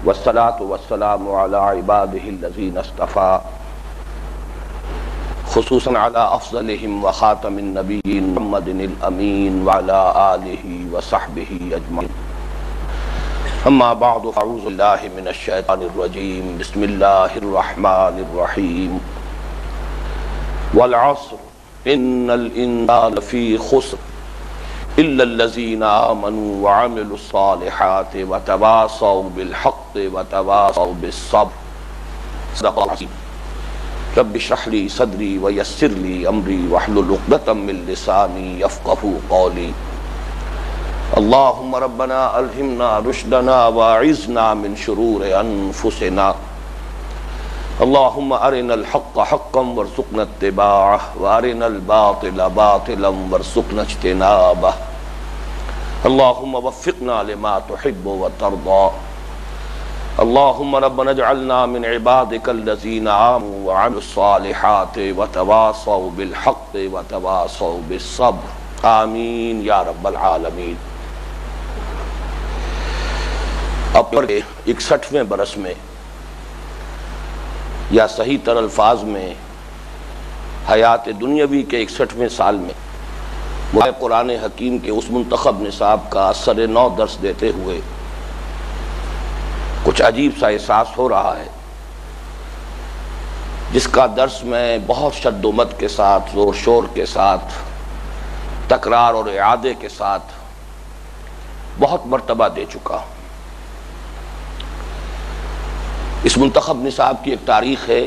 والصلاة والسلام على عباده الذين اصطفى خصوصا على افضلهم وخاتم النبيين محمد الامين وعلى آله وصحبه اجمعين اما بعد فاعوذ بالله من الشيطان الرجيم بسم الله الرحمن الرحيم والعصر ان الانسان لفی خسر إلا الذين آمنوا وعملوا الصالحات وتواصوا بالحق وتواصوا بالصبر صدق الله العظيم رب اشرح لي صدري ويسر لي أمري واحلل عقدة من لساني يفقهوا قولي اللهم ربنا ألهمنا رشدنا واعذنا من شرور أنفسنا اللهم أرنا الحق حقا وارزقنا اتباعه وأرنا الباطل باطلا وارزقنا اجتنابه اللهم وفقنا لما تحب وترضى اللهم ربنا اجعلنا من عبادك الذين آمنوا وعملوا الصالحات وتواصوا بالحق وتواصوا بالصبر آمین یا رب العالمین۔ اپنے 61ویں برس میں یا صحیح تر الفاظ میں حیات دنیاوی کے 61ویں سال میں قرآن حکیم کے اس منتخب نصاب کا سر نو درس دیتے ہوئے کچھ عجیب سا احساس ہو رہا ہے، جس کا درس میں بہت شد و مد کے ساتھ، زور شور کے ساتھ، تکرار اور اعادے کے ساتھ بہت مرتبہ دے چکا ہوں۔ اس منتخب نصاب کی ایک تاریخ ہے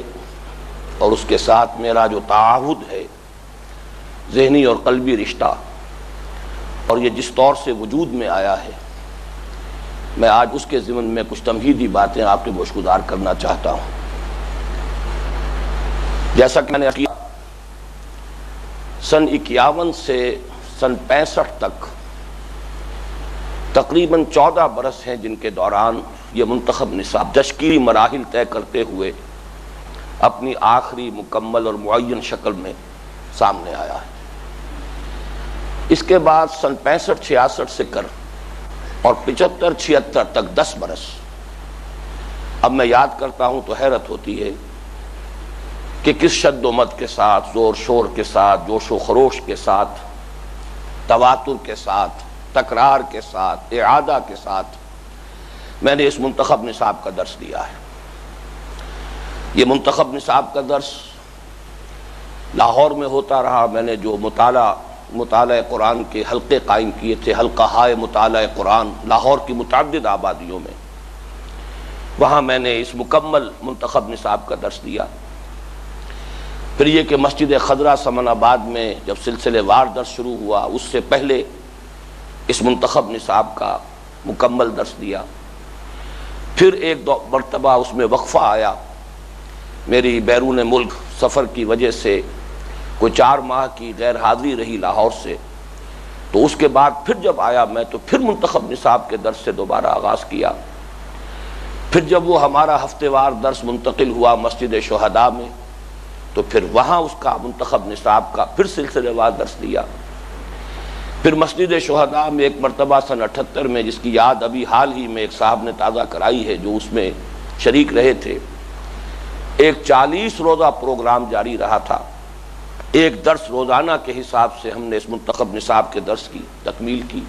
اور اس کے ساتھ میرا جو تعاہد ہے، ذہنی اور قلبی رشتہ، اور یہ جس طور سے وجود میں آیا ہے، میں آج اس کے ضمن میں کچھ تمہیدی باتیں آپ کے گوشگزار کرنا چاہتا ہوں۔ جیسا کہ میں نے کیا، سن 51 سے سن 65 تک تقریباً 14 برس ہیں جن کے دوران یہ منتخب نصاب تشکیلی مراحل طے کرتے ہوئے اپنی آخری مکمل اور معین شکل میں سامنے آیا ہے۔ اس کے بعد سن 65-66 سے کر اور 75-76 تک 10 برس۔ اب میں یاد کرتا ہوں تو حیرت ہوتی ہے کہ کس شد و مد کے ساتھ، زور شور کے ساتھ، جوش و خروش کے ساتھ، تواتر کے ساتھ، تکرار کے ساتھ، اعادہ کے ساتھ میں نے اس منتخب نصاب کا درس دیا ہے۔ یہ منتخب نصاب کا درس لاہور میں ہوتا رہا۔ میں نے جو مطالعہ قرآن کے حلقے قائم کیے تھے، حلقہ ہائے مطالعہ قرآن، لاہور کی متعدد آبادیوں میں، وہاں میں نے اس مکمل منتخب نصاب کا درس دیا۔ پھر یہ کہ مسجد خضرہ سمن آباد میں جب سلسلے وار درس شروع ہوا، اس سے پہلے اس منتخب نصاب کا مکمل درس دیا۔ پھر ایک دو مرتبہ اس میں وقفہ آیا، میری بیرون ملک سفر کی وجہ سے کوئی 4 ماہ کی غیر حاضری رہی لاہور سے، تو اس کے بعد پھر جب آیا میں تو پھر منتخب نصاب کے درس سے دوبارہ آغاز کیا۔ پھر جب وہ ہمارا ہفتے وار درس منتقل ہوا مسجد شہداء میں، تو پھر وہاں اس کا منتخب نصاب کا پھر سلسلے وار درس دیا۔ پھر مسجد شہداء میں ایک مرتبہ سن 78 میں، جس کی یاد ابھی حال ہی میں ایک صاحب نے تازہ کرائی ہے جو اس میں شریک رہے تھے، ایک 40 روزہ پروگرام جاری رہا تھا۔ ایک درس روزانہ کے حساب سے ہم نے اس منتخب نصاب کے درس کی تکمیل کی۔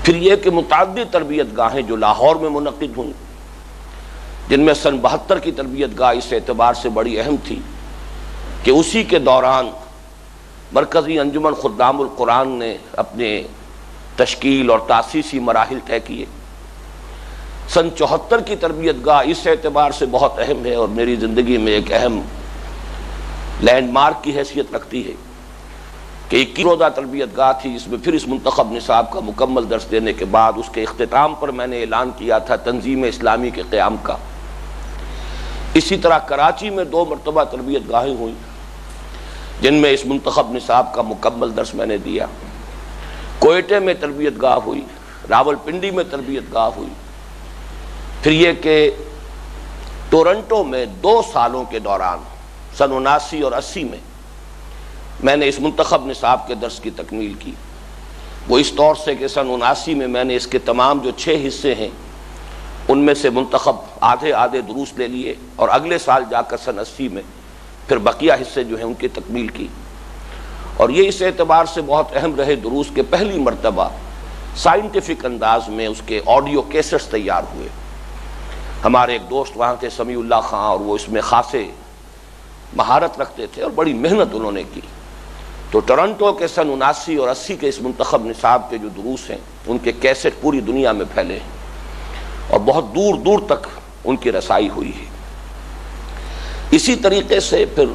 پھر یہ کہ متعدد تربیت گاہیں جو لاہور میں منعقد ہوئیں، جن میں سن 72 کی تربیت گاہ اس اعتبار سے بڑی اہم تھی کہ اسی کے دوران مرکزی انجمن خدام القرآن نے اپنے تشکیل اور تاسیسی مراحل طے کیے۔ سن 74 کی تربیت گاہ اس اعتبار سے بہت اہم ہے اور میری زندگی میں ایک اہم لینڈ مارک کی حیثیت رکھتی ہے کہ 21 روزہ تربیت گاہ تھی، جس میں پھر اس منتخب نصاب کا مکمل درس دینے کے بعد اس کے اختتام پر میں نے اعلان کیا تھا تنظیم اسلامی کے قیام کا۔ اسی طرح کراچی میں 2 مرتبہ تربیت گاہیں ہوئیں جن میں اس منتخب نصاب کا مکمل درس میں نے دیا۔ کوئٹے میں تربیت گاہ ہوئی، راول پنڈی میں تربیت گاہ ہوئی۔ پھر یہ کہ ٹورنٹو میں 2 سالوں کے دوران سن 79 اور 80 میں نے اس منتخب نصاب کے درس کی تکمیل کی۔ وہ اس طور سے کہ سن 79 میں نے اس کے تمام جو 6 حصے ہیں ان میں سے منتخب آدھے آدھے دروس لے لیے اور اگلے سال جا کر سن 80 میں پھر بقیہ حصے جو ہیں ان کی تکمیل کی. اور یہ اس اعتبار سے بہت اہم رہے دروس کے پہلی مرتبہ سائنٹیفک انداز میں اس کے آڈیو کیسٹس تیار ہوئے. ہمارے ایک دوست وہاں تھے سمیع اللہ خان، اور وہ اس میں خاصے مہارت رکھتے تھے اور بڑی محنت انہوں نے کی. تو ٹورنٹو کے سن 79 اور 80 کے اس منتخب نصاب کے جو دروس ہیں ان کے کیسٹ پوری دنیا میں پھیلے ہیں اور بہت دور دور تک ان کی رسائی ہوئی ہے. اسی طریقے سے پھر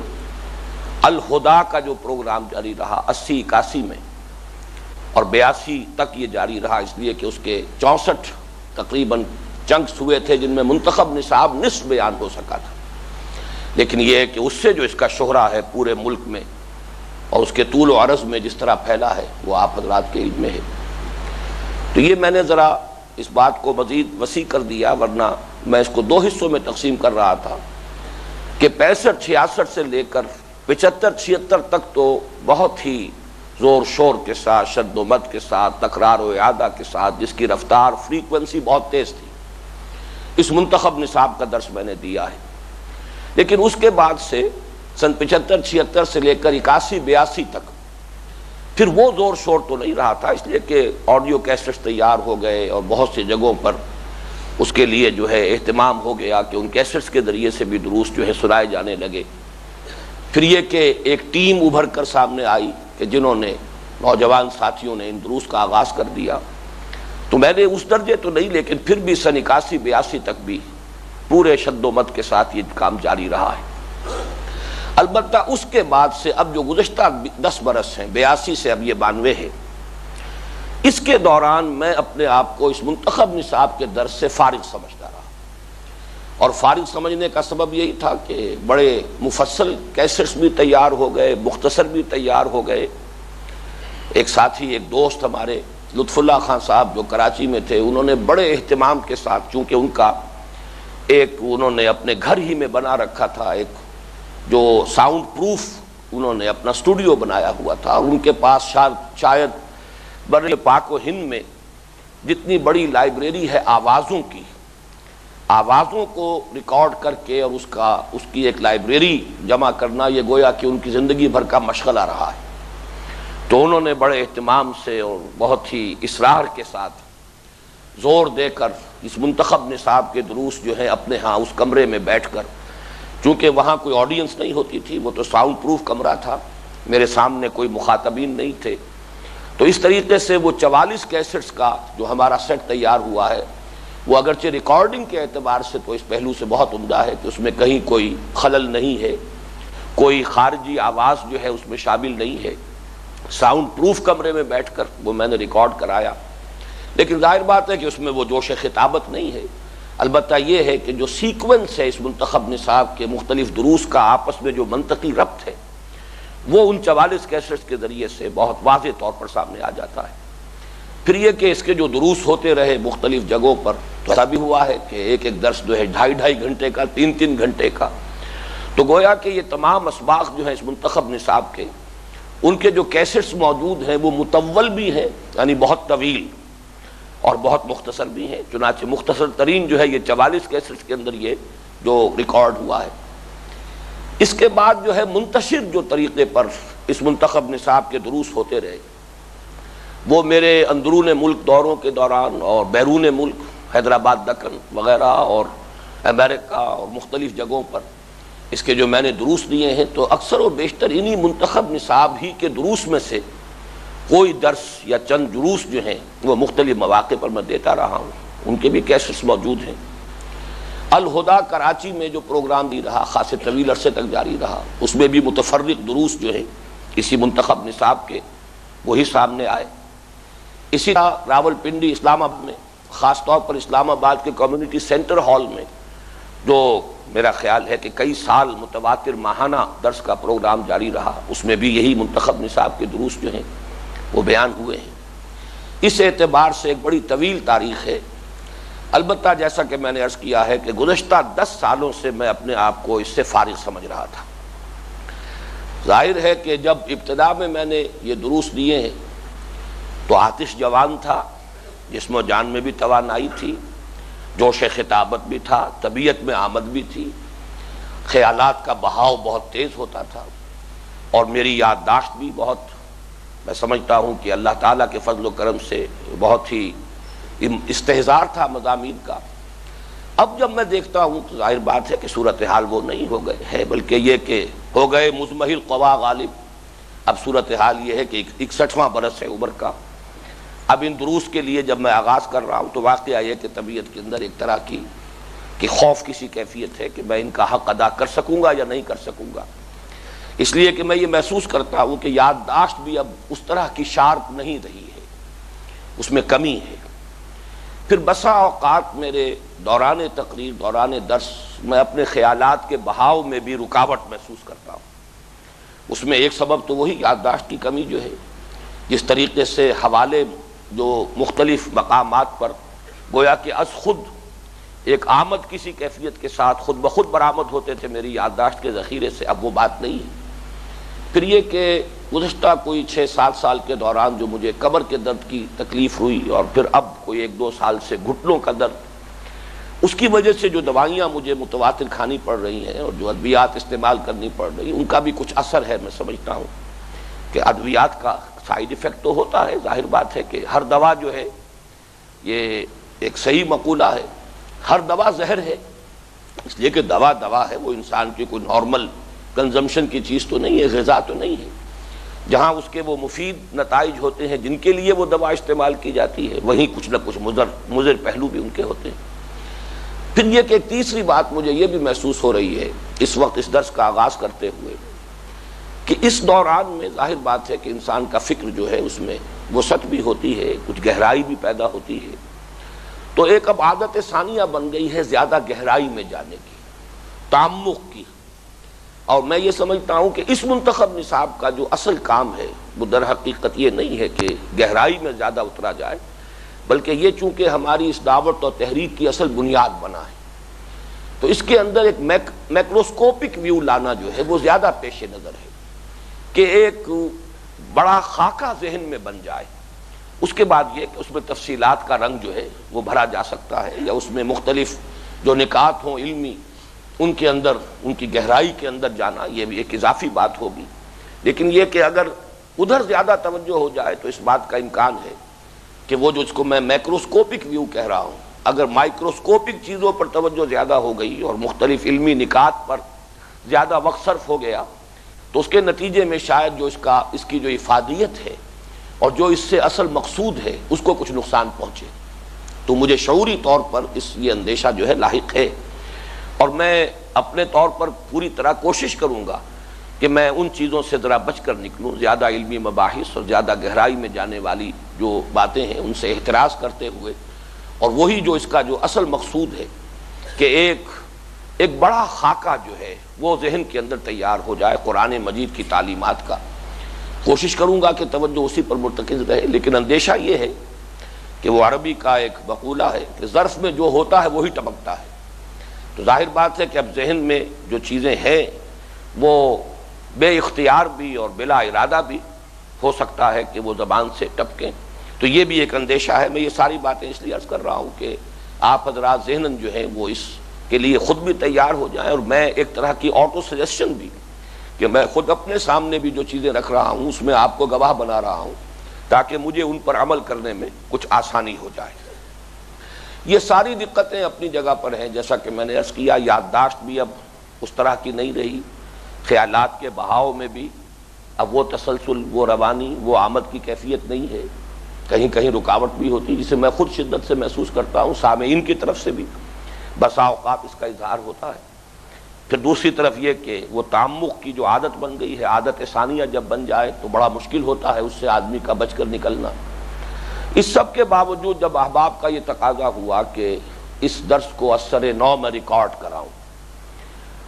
الہدا کا جو پروگرام جاری رہا 80 81 میں اور 82 تک یہ جاری رہا، اس لیے کہ اس کے 64 تقریباً چنکس ہوئے تھے جن میں منتخب نصاب نصف بیان ہو سکا تھا. لیکن یہ ہے کہ اس سے جو اس کا شہرہ ہے پورے ملک میں اور اس کے طول و عرض میں جس طرح پھیلا ہے وہ آپ حضرات کے علم میں ہے. تو یہ میں نے ذرا اس بات کو مزید وسیع کر دیا، ورنہ میں اس کو 2 حصوں میں تقسیم کر رہا تھا کہ 65-66 سے لے کر 75-76 تک تو بہت ہی زور شور کے ساتھ، شد و مد کے ساتھ، تکرار و اعادہ کے ساتھ، جس کی رفتار فریکوینسی بہت تیز تھی، اس منتخب نصاب کا درس میں نے دیا ہے. لیکن اس کے بعد سے سن 75-76 سے لے کر 81-82 تک پھر وہ زور شور تو نہیں رہا تھا، اس لیے کہ آڈیو کیسٹس تیار ہو گئے اور بہت سی جگہوں پر اس کے لیے جو ہے اہتمام ہو گیا کہ ان کیسٹس کے ذریعے سے بھی دروس جو ہے سنائے جانے لگے. پھر یہ کہ ایک ٹیم ابھر کر سامنے آئی کہ جنہوں نے نوجوان ساتھیوں نے ان دروس کا آغاز کر دیا. تو میں نے اس درجے تو نہیں، لیکن پھر بھی سن 81-82 تک بھی پورے شد و مد کے ساتھ یہ کام جاری رہا ہے. البتہ اس کے بعد سے اب جو گزشتہ 10 برس ہیں، 82 سے اب یہ 92 ہے، اس کے دوران میں اپنے آپ کو اس منتخب نصاب کے درس سے فارغ سمجھتا رہا. اور فارغ سمجھنے کا سبب یہی تھا کہ بڑے مفصل کیسٹس بھی تیار ہو گئے، مختصر بھی تیار ہو گئے. ایک ساتھی، ایک دوست ہمارے لطف اللہ خان صاحب جو کراچی میں تھے، انہوں نے بڑے اہتمام کے ساتھ، چونکہ ان کا ایک انہوں نے اپنے گھر ہی میں بنا رکھا تھا، ایک جو ساؤنڈ پروف انہوں نے اپنا اسٹوڈیو بنایا ہوا تھا، اور ان کے پاس شاید بر پاک و ہند میں جتنی بڑی لائبریری ہے آوازوں کی، آوازوں کو ریکارڈ کر کے اور اس کی ایک لائبریری جمع کرنا، یہ گویا کہ ان کی زندگی بھر کا مشغلہ رہا ہے. تو انہوں نے بڑے اہتمام سے اور بہت ہی اصرار کے ساتھ زور دے کر اس منتخب نصاب کے دروس جو ہیں اپنے ہاں اس کمرے میں بیٹھ کر، چونکہ وہاں کوئی آڈینس نہیں ہوتی تھی، وہ تو ساؤنڈ پروف کمرہ تھا، میرے سامنے کوئی مخاطبین نہیں تھے، تو اس طریقے سے وہ 44 کیسٹس کا جو ہمارا سیٹ تیار ہوا ہے، وہ اگرچہ ریکارڈنگ کے اعتبار سے تو اس پہلو سے بہت عمدہ ہے کہ اس میں کہیں کوئی خلل نہیں ہے، کوئی خارجی آواز جو ہے اس میں شامل نہیں ہے. ساؤنڈ پروف کمرے میں بیٹھ کر وہ میں نے ریکارڈ کرایا. لیکن ظاہر بات ہے کہ اس میں وہ جوش خطابت نہیں ہے. البتہ یہ ہے کہ جو سیکوینس ہے اس منتخب نصاب کے مختلف دروس کا آپس میں جو منطقی ربط ہے، وہ ان 44 کیسٹس کے ذریعے سے بہت واضح طور پر سامنے آ جاتا ہے. پھر یہ کہ اس کے جو دروس ہوتے رہے مختلف جگہوں پر، تو ایسا بھی ہوا ہے کہ ایک ایک درس جو ہے 2.5 گھنٹے کا، 3 گھنٹے کا. تو گویا کہ یہ تمام اسباق جو ہیں اس منتخب نصاب کے، ان کے جو کیسٹس موجود ہیں وہ مطول بھی ہیں، یعنی بہت طویل، اور بہت مختصر بھی ہیں. چنانچہ مختصر ترین جو ہے یہ 44 کیسٹس کے اندر یہ جو ریکارڈ ہوا ہے. اس کے بعد جو ہے منتشر جو طریقے پر اس منتخب نصاب کے دروس ہوتے رہے، وہ میرے اندرون ملک دوروں کے دوران اور بیرون ملک، حیدرآباد، دکن وغیرہ اور امریکہ اور مختلف جگہوں پر اس کے جو میں نے دروس دیے ہیں، تو اکثر و بیشتر انہی منتخب نصاب ہی کے دروس میں سے کوئی درس یا چند دروس جو ہیں وہ مختلف مواقع پر میں دیتا رہا ہوں. ان کے بھی کیسٹس موجود ہیں. الہدا کراچی میں جو پروگرام دی رہا، خاصے طویل عرصے تک جاری رہا، اس میں بھی متفرق دروس جو ہیں اسی منتخب نصاب کے وہی سامنے آئے. اسی طرح راول پنڈی اسلام آباد میں، خاص طور پر اسلام آباد کے کمیونٹی سینٹر ہال میں، جو میرا خیال ہے کہ کئی سال متواتر ماہانہ درس کا پروگرام جاری رہا، اس میں بھی یہی منتخب نصاب کے دروس جو ہیں وہ بیان ہوئے ہیں. اس اعتبار سے ایک بڑی طویل تاریخ ہے. البتہ جیسا کہ میں نے عرض کیا ہے کہ گزشتہ 10 سالوں سے میں اپنے آپ کو اس سے فارغ سمجھ رہا تھا. ظاہر ہے کہ جب ابتدا میں نے یہ دروس دیے ہیں تو آتش جوان تھا، جسم و جان میں بھی توانائی تھی، جوش خطابت بھی تھا، طبیعت میں آمد بھی تھی، خیالات کا بہاؤ بہت تیز ہوتا تھا، اور میری یادداشت بھی بہت، میں سمجھتا ہوں کہ اللہ تعالیٰ کے فضل و کرم سے بہت ہی استحضار تھا مضامین کا۔ اب جب میں دیکھتا ہوں تو ظاہر بات ہے کہ صورتحال وہ نہیں ہو گئے ہے، بلکہ یہ کہ ہو گئے مزمحل قوا غالب۔ اب صورتحال یہ ہے کہ 61واں برس ہے عمر کا۔ اب ان دروس کے لیے جب میں آغاز کر رہا ہوں تو واقعہ یہ کہ طبیعت کے اندر ایک طرح کی خوف کسی کیفیت ہے کہ میں ان کا حق ادا کر سکوں گا یا نہیں کر سکوں گا، اس لیے کہ میں یہ محسوس کرتا ہوں کہ یادداشت بھی اب اس طرح کی شارپ نہیں رہی ہے، اس میں کمی ہے۔ پھر بسا اوقات میرے دوران تقریر، دوران درس، میں اپنے خیالات کے بہاؤ میں بھی رکاوٹ محسوس کرتا ہوں۔ اس میں ایک سبب تو وہی یادداشت کی کمی جو ہے، جس طریقے سے حوالے جو مختلف مقامات پر گویا کہ از خود ایک آمد کسی کیفیت کے ساتھ خود بخود برآمد ہوتے تھے میری یادداشت کے ذخیرے سے، اب وہ بات نہیں ہے۔ پھر یہ کہ گزشتہ کوئی 6-7 سال کے دوران جو مجھے کمر کے درد کی تکلیف ہوئی، اور پھر اب کوئی 1-2 سال سے گھٹنوں کا درد، اس کی وجہ سے جو دوائیاں مجھے متواتر کھانی پڑ رہی ہیں اور جو ادویات استعمال کرنی پڑ رہی ہیں، ان کا بھی کچھ اثر ہے۔ میں سمجھتا ہوں کہ ادویات کا سائیڈ ایفیکٹ تو ہوتا ہے، ظاہر بات ہے کہ ہر دوا جو ہے، یہ ایک صحیح مقولہ ہے، ہر دوا زہر ہے، اس لیے کہ دوا ہے، وہ انسان کی کوئی نارمل کنزمپشن کی چیز تو نہیں ہے، غذا تو نہیں ہے۔ جہاں اس کے وہ مفید نتائج ہوتے ہیں جن کے لیے وہ دوا استعمال کی جاتی ہے، وہیں کچھ نہ کچھ مضر پہلو بھی ان کے ہوتے ہیں۔ پھر یہ کہ ایک تیسری بات مجھے یہ بھی محسوس ہو رہی ہے اس وقت اس درس کا آغاز کرتے ہوئے، کہ اس دوران میں ظاہر بات ہے کہ انسان کا فکر جو ہے اس میں وسعت بھی ہوتی ہے، کچھ گہرائی بھی پیدا ہوتی ہے، تو ایک اب عادت ثانیہ بن گئی ہے زیادہ گہرائی میں جانے کی، تعمق کی۔ اور میں یہ سمجھتا ہوں کہ اس منتخب نصاب کا جو اصل کام ہے وہ در حقیقت یہ نہیں ہے کہ گہرائی میں زیادہ اترا جائے، بلکہ یہ چونکہ ہماری اس دعوت اور تحریک کی اصل بنیاد بنا ہے، تو اس کے اندر ایک میکروسکوپک ویو لانا جو ہے وہ زیادہ پیش نظر ہے، کہ ایک بڑا خاکہ ذہن میں بن جائے۔ اس کے بعد یہ کہ اس میں تفصیلات کا رنگ جو ہے وہ بھرا جا سکتا ہے، یا اس میں مختلف جو نکات ہوں علمی، ان کے اندر، ان کی گہرائی کے اندر جانا، یہ بھی ایک اضافی بات ہوگی۔ لیکن یہ کہ اگر ادھر زیادہ توجہ ہو جائے تو اس بات کا امکان ہے کہ وہ جو اس کو میں میکروسکوپک ویو کہہ رہا ہوں، اگر مائکروسکوپک چیزوں پر توجہ زیادہ ہو گئی اور مختلف علمی نکات پر زیادہ وقت صرف ہو گیا، تو اس کے نتیجے میں شاید جو اس کی جو افادیت ہے اور جو اس سے اصل مقصود ہے اس کو کچھ نقصان پہنچے۔ تو مجھے شعوری طور پر یہ اندیشہ جو ہے لاحق ہے، اور میں اپنے طور پر پوری طرح کوشش کروں گا کہ میں ان چیزوں سے ذرا بچ کر نکلوں، زیادہ علمی مباحث اور زیادہ گہرائی میں جانے والی جو باتیں ہیں ان سے احتراز کرتے ہوئے، اور وہی جو اس کا جو اصل مقصود ہے کہ ایک بڑا خاکہ جو ہے وہ ذہن کے اندر تیار ہو جائے قرآن مجید کی تعلیمات کا۔ کوشش کروں گا کہ توجہ اسی پر مرتکز رہے، لیکن اندیشہ یہ ہے کہ وہ عربی کا ایک مقولہ ہے کہ ظرف میں جو ہوتا ہے وہی ٹپکتا ہے، تو ظاہر بات ہے کہ اب ذہن میں جو چیزیں ہیں وہ بے اختیار بھی اور بلا ارادہ بھی ہو سکتا ہے کہ وہ زبان سے ٹپکیں، تو یہ بھی ایک اندیشہ ہے۔ میں یہ ساری باتیں اس لیے عرض کر رہا ہوں کہ آپ حضرات ذہناً جو ہیں وہ اس کے لیے خود بھی تیار ہو جائیں، اور میں ایک طرح کی آٹو سجیشن بھی کہ میں خود اپنے سامنے بھی جو چیزیں رکھ رہا ہوں اس میں آپ کو گواہ بنا رہا ہوں، تاکہ مجھے ان پر عمل کرنے میں کچھ آسانی ہو جائے۔ یہ ساری دقتیں اپنی جگہ پر ہیں، جیسا کہ میں نے عرض کیا، یادداشت بھی اب اس طرح کی نہیں رہی، خیالات کے بہاؤ میں بھی اب وہ تسلسل، وہ روانی، وہ آمد کی کیفیت نہیں ہے، کہیں کہیں رکاوٹ بھی ہوتی، جسے میں خود شدت سے محسوس کرتا ہوں، سامعین کی طرف سے بھی بسا اوقات اس کا اظہار ہوتا ہے۔ پھر دوسری طرف یہ کہ وہ تعمق کی جو عادت بن گئی ہے، عادت ثانیہ جب بن جائے تو بڑا مشکل ہوتا ہے اس سے آدمی کا بچ کر نکلنا۔ اس سب کے باوجود جب احباب کا یہ تقاضا ہوا کہ اس درس کو اثر نو میں ریکارڈ کراؤں،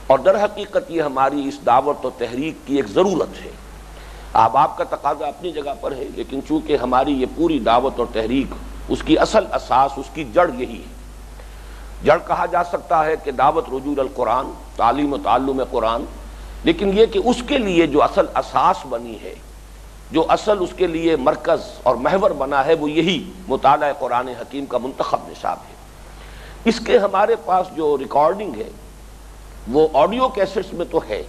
اور در حقیقت یہ ہماری اس دعوت و تحریک کی ایک ضرورت ہے، احباب کا تقاضا اپنی جگہ پر ہے، لیکن چونکہ ہماری یہ پوری دعوت اور تحریک اس کی اصل اساس، اس کی جڑ یہی ہے۔ جڑ کہا جا سکتا ہے کہ دعوت رجوع القرآن، تعلیم و تعلم قرآن، لیکن یہ کہ اس کے لیے جو اصل اساس بنی ہے، جو اصل اس کے لیے مرکز اور محور بنا ہے، وہ یہی مطالعہ قرآن حکیم کا منتخب نصاب ہے۔ اس کے ہمارے پاس جو ریکارڈنگ ہے وہ آڈیو کیسٹس میں تو ہے،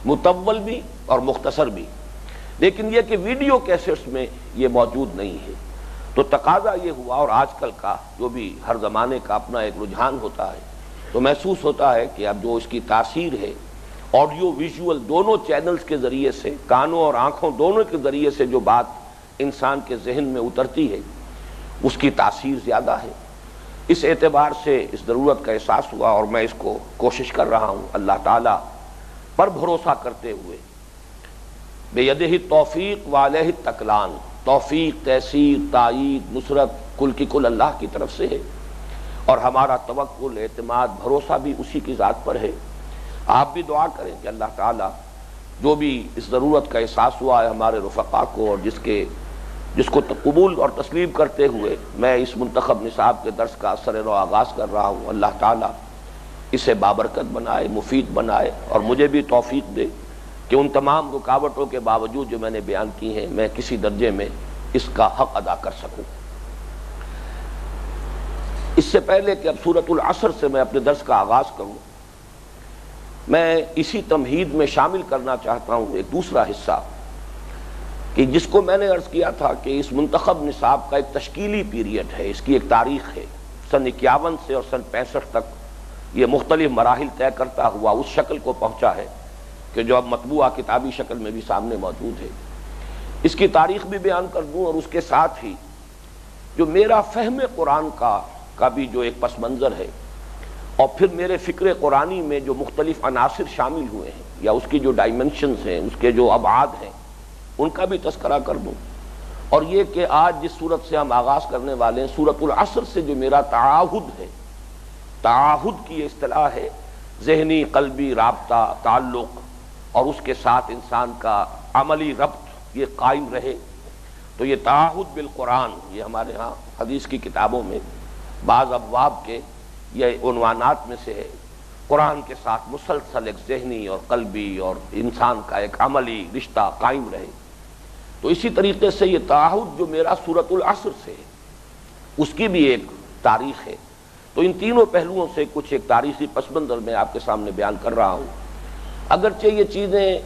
مطول بھی اور مختصر بھی، لیکن یہ کہ ویڈیو کیسٹس میں یہ موجود نہیں ہے۔ تو تقاضا یہ ہوا، اور آج کل کا جو بھی ہر زمانے کا اپنا ایک رجحان ہوتا ہے، تو محسوس ہوتا ہے کہ اب جو اس کی تاثیر ہے آڈیو ویژول دونوں چینلز کے ذریعے سے، کانوں اور آنکھوں دونوں کے ذریعے سے جو بات انسان کے ذہن میں اترتی ہے اس کی تاثیر زیادہ ہے۔ اس اعتبار سے اس ضرورت کا احساس ہوا، اور میں اس کو کوشش کر رہا ہوں اللہ تعالیٰ پر بھروسہ کرتے ہوئے، بیدہ توفیق وعلیہ التکلان، توفیق، تیسیر، تائید، نصرت کل کی کل اللہ کی طرف سے ہے، اور ہمارا توکل، اعتماد، بھروسہ بھی اسی کی ذات پر ہے۔ آپ بھی دعا کریں کہ اللہ تعالیٰ جو بھی اس ضرورت کا احساس ہوا ہے ہمارے رفقا کو، اور جس کو قبول اور تسلیم کرتے ہوئے میں اس منتخب نصاب کے درس کا اثر رو آغاز کر رہا ہوں، اللہ تعالیٰ اسے بابرکت بنائے، مفید بنائے، اور مجھے بھی توفیق دے کہ ان تمام رکاوٹوں کے باوجود جو میں نے بیان کی ہیں میں کسی درجے میں اس کا حق ادا کر سکوں۔ اس سے پہلے کہ اب سورۃ العصر سے میں اپنے درس کا آغاز کروں، میں اسی تمہید میں شامل کرنا چاہتا ہوں ایک دوسرا حصہ، کہ جس کو میں نے عرض کیا تھا کہ اس منتخب نصاب کا ایک تشکیلی پیریڈ ہے، اس کی ایک تاریخ ہے، سن 51 سے اور سن 65 تک یہ مختلف مراحل طے کرتا ہوا اس شکل کو پہنچا ہے کہ جو اب مطبوعہ کتابی شکل میں بھی سامنے موجود ہے۔ اس کی تاریخ بھی بیان کر دوں، اور اس کے ساتھ ہی جو میرا فہم قرآن کا بھی جو ایک پس منظر ہے، اور پھر میرے فکر قرآنی میں جو مختلف عناصر شامل ہوئے ہیں، یا اس کی جو ڈائمنشنز ہیں، اس کے جو ابعاد ہیں، ان کا بھی تذکرہ کر دوں۔ اور یہ کہ آج جس صورت سے ہم آغاز کرنے والے ہیں، سورۃ العصر سے جو میرا تعاہد ہے، تعاہد کی یہ اصطلاح ہے ذہنی قلبی رابطہ، تعلق، اور اس کے ساتھ انسان کا عملی ربط یہ قائم رہے، تو یہ تعاہد بالقرآن، یہ ہمارے ہاں حدیث کی کتابوں میں بعض ابواب کے یہ عنوانات میں سے ہے، قرآن کے ساتھ مسلسل ایک ذہنی اور قلبی اور انسان کا ایک عملی رشتہ قائم رہے۔ تو اسی طریقے سے یہ تعاہد جو میرا سورۃ العصر سے ہے اس کی بھی ایک تاریخ ہے۔ تو ان تینوں پہلوؤں سے کچھ ایک تاریخی پس منظر میں آپ کے سامنے بیان کر رہا ہوں، اگرچہ یہ چیزیں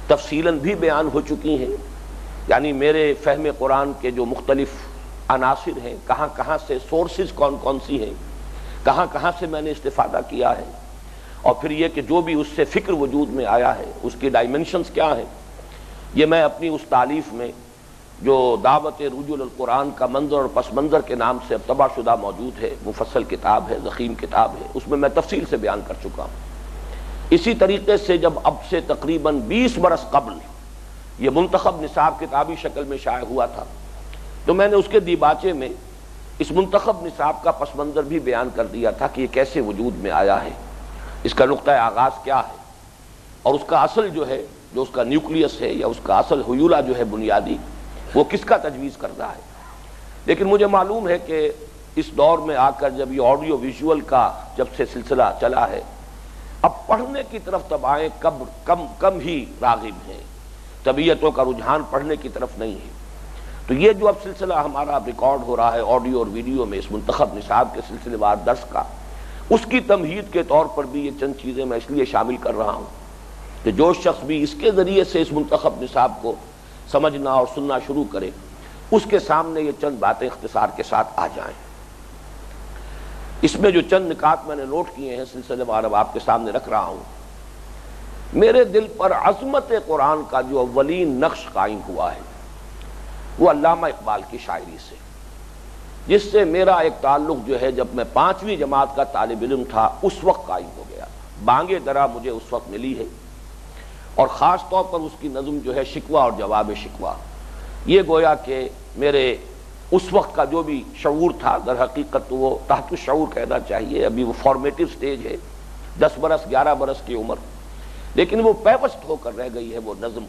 تفصیلاً بھی بیان ہو چکی ہیں، یعنی میرے فہم قرآن کے جو مختلف عناصر ہیں، کہاں کہاں سے سورسز کون کون سی ہیں، کہاں کہاں سے میں نے استفادہ کیا ہے، اور پھر یہ کہ جو بھی اس سے فکر وجود میں آیا ہے اس کی ڈائمنشنز کیا ہیں، یہ میں اپنی اس تالیف میں جو دعوت رجوع القرآن کا منظر اور پس منظر کے نام سے اب طبع شدہ موجود ہے، مفصل کتاب ہے، ضخیم کتاب ہے، اس میں تفصیل سے بیان کر چکا ہوں۔ اسی طریقے سے جب اب سے تقریباً 20 برس قبل یہ منتخب نصاب کتابی شکل میں شائع ہوا تھا، تو میں نے اس کے دیباچے میں اس منتخب نصاب کا پس منظر بھی بیان کر دیا تھا کہ یہ کیسے وجود میں آیا ہے، اس کا نقطہ آغاز کیا ہے، اور اس کا اصل جو ہے، جو اس کا نیوکلیس ہے، یا اس کا اصل حیولہ جو ہے بنیادی، وہ کس کا تجویز کرتا ہے۔ لیکن مجھے معلوم ہے کہ اس دور میں آ کر جب یہ آڈیو ویژول کا جب سے سلسلہ چلا ہے، اب پڑھنے کی طرف طبعیں کم ہی راغب ہیں، طبیعتوں کا رجحان پڑھنے کی طرف نہیں ہے۔ تو یہ جو اب سلسلہ ہمارا ریکارڈ ہو رہا ہے آڈیو اور ویڈیو میں اس منتخب نصاب کے سلسلے وار درس کا، اس کی تمہید کے طور پر بھی یہ چند چیزیں میں اس لیے شامل کر رہا ہوں کہ جو شخص بھی اس کے ذریعے سے اس منتخب نصاب کو سمجھنا اور سننا شروع کرے، اس کے سامنے یہ چند باتیں اختصار کے ساتھ آ جائیں۔ اس میں جو چند نکات میں نے نوٹ کیے ہیں سلسلے وار اب آپ کے سامنے رکھ رہا ہوں۔ میرے دل پر عظمت قرآن کا جو اولین نقش قائم ہوا ہے وہ علامہ اقبال کی شاعری سے، جس سے میرا ایک تعلق جو ہے جب میں 5ویں جماعت کا طالب علم تھا اس وقت قائم ہو گیا۔ بانگ درا مجھے اس وقت ملی ہے، اور خاص طور پر اس کی نظم جو ہے شکوہ اور جواب شکوہ، یہ گویا کہ میرے اس وقت کا جو بھی شعور تھا، در حقیقت تو وہ تحت الشعور کہنا چاہیے، ابھی وہ فارمیٹیو سٹیج ہے، 10 برس 11 برس کی عمر، لیکن وہ پیوست ہو کر رہ گئی ہے وہ نظم